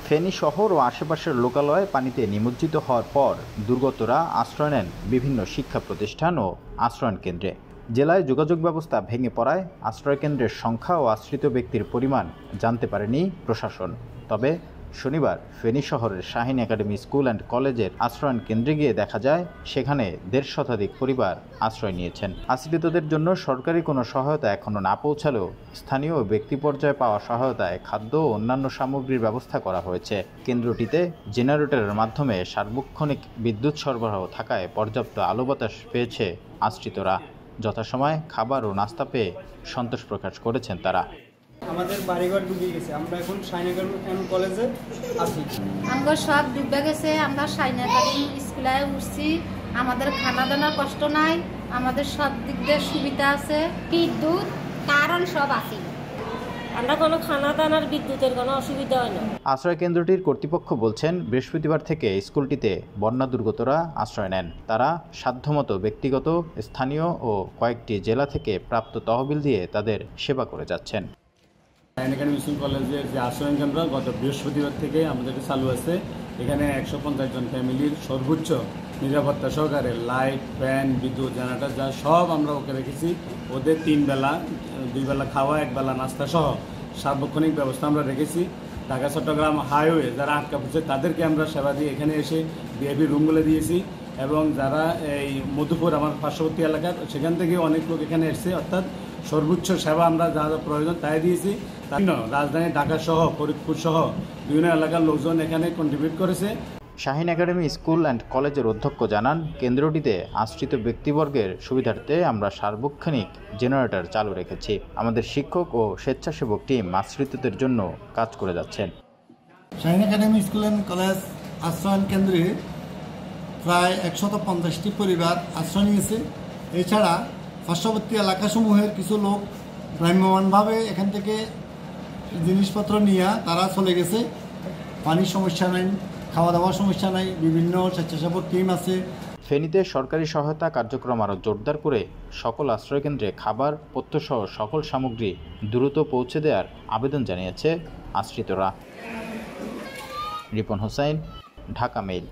ফেনী শহর ও আশেপাশের লোকালয়ে পানিতে নিমজ্জিত হওয়ার পর দুর্গতরা আশ্রয় নেন বিভিন্ন শিক্ষা প্রতিষ্ঠান ও আশ্রয়ন কেন্দ্রে। জেলায় যোগাযোগ ব্যবস্থা ভেঙে পড়ায় আশ্রয়কেন্দ্রের সংখ্যা ও আশ্রিত ব্যক্তির পরিমাণ জানতে পারেনি প্রশাসন। তবে শনিবার ফেনী শহরের শাহিন একাডেমি স্কুল অ্যান্ড কলেজের আশ্রয়ন কেন্দ্রে গিয়ে দেখা যায় সেখানে ১৫০ শতাধিক পরিবার আশ্রয় নিয়েছেন। আশ্রিতদের জন্য সরকারি কোনো সহায়তা এখনও না পৌঁছালেও স্থানীয় ও ব্যক্তি পর্যায়ে পাওয়া সহায়তায় খাদ্য ও অন্যান্য সামগ্রীর ব্যবস্থা করা হয়েছে। কেন্দ্রটিতে জেনারেটরের মাধ্যমে সার্বক্ষণিক বিদ্যুৎ সরবরাহ থাকায় পর্যাপ্ত আলো বাতাস পেয়েছে আশ্রিতরা। যথাসময়ে খাবার ও নাস্তা পেয়ে সন্তোষ প্রকাশ করেছেন তারা। আমাদের বাড়িঘর ডুবে গেছে, আমরা এখন শাহিন একাডেমি কলেজে আছি। আমরা সব ডুবে গেছে, আমরা শাহিন একাডেমি স্কুলে উঠছি। আমাদের খানা দানার কষ্ট নাই, আমাদের সব দিক দিয়ে সুবিধা আছে, বিদ্যুৎ কারণ সব আছে। আমরা কোনো খানা দানার বিদ্যুতের কোনো অসুবিধা হয় না। আশ্রয় কেন্দ্রটির কর্তৃপক্ষ বলছেন, বৃহস্পতিবার থেকে স্কুলটিতে বন্যা দুর্গতরা আশ্রয় নেন। তারা সাধ্যমতো ব্যক্তিগত, স্থানীয় ও কয়েকটি জেলা থেকে প্রাপ্ত তহবিল দিয়ে তাদের সেবা করে যাচ্ছেন। শাহিন একাডেমি স্কুল কলেজের যে আশ্রয়ন কেন্দ্র গত বৃহস্পতিবার থেকে আমাদের চালু আছে। এখানে ১৫০ জন ফ্যামিলির সর্বোচ্চ নিরাপত্তা সহকারে লাইট, ফ্যান, বিদ্যুৎ, জেনারেটর যা সব আমরা ওকে রেখেছি। ওদের 3 বেলা, 2 বেলা খাওয়া, 1 বেলা নাস্তা সহ সার্বক্ষণিক ব্যবস্থা আমরা রেখেছি। ঢাকা চট্টগ্রাম হাইওয়ে যারা আটকা পড়ছে তাদেরকে আমরা সেবা দিয়ে এখানে এসে ভিআইপি রুমগুলো দিয়েছি এবং যারা এই মধুপুর আমার পার্শ্ববর্তী এলাকার সেখান থেকে অনেক লোক এখানে এসছে, অর্থাৎ সর্বোচ্চ সেবা আমরা যা যা প্রয়োজন তাই দিয়েছি। রাজধানী ঢাকা সহ ফরিদপুর সহ বিভিন্ন এলাকার লোকজন এখানে কন্ট্রিবিউট করেছে। শাহিন একাডেমি স্কুল অ্যান্ড কলেজের অধ্যক্ষ জানান, কেন্দ্রটিতে আশ্রিত ব্যক্তিবর্গের সুবিধার্থে আমরা সার্বক্ষণিক জেনারেটর চালু রেখেছি। আমাদের শিক্ষক ও স্বেচ্ছাসেবক টিম আশ্রিতদের জন্য কাজ করে যাচ্ছেন। Shahin academy school and college আশ্রয়ন কেন্দ্রে প্রায় ১৫০টি পরিবার আশ্রয় নিয়েছে। এছাড়া পার্শ্ববর্তী এলাকাসমূহের কিছু লোক ভ্রাম্যমাণভাবে এখান থেকে জিনিসপত্র নিয়ে তারা চলে গেছে। পানির সমস্যা নাই, খাওয়া দাওয়ার সমস্যা নাই, বিভিন্ন স্বেচ্ছাসেবক টিম আছে। ফেনীতে সরকারি সহায়তা কার্যক্রম আরও জোরদার করে সকল আশ্রয়কেন্দ্রে খাবার, পথ্যসহ সকল সামগ্রী দ্রুত পৌঁছে দেওয়ার আবেদন জানিয়েছে আশ্রিতরা। রিপন হোসাইন, ঢাকা মেইল।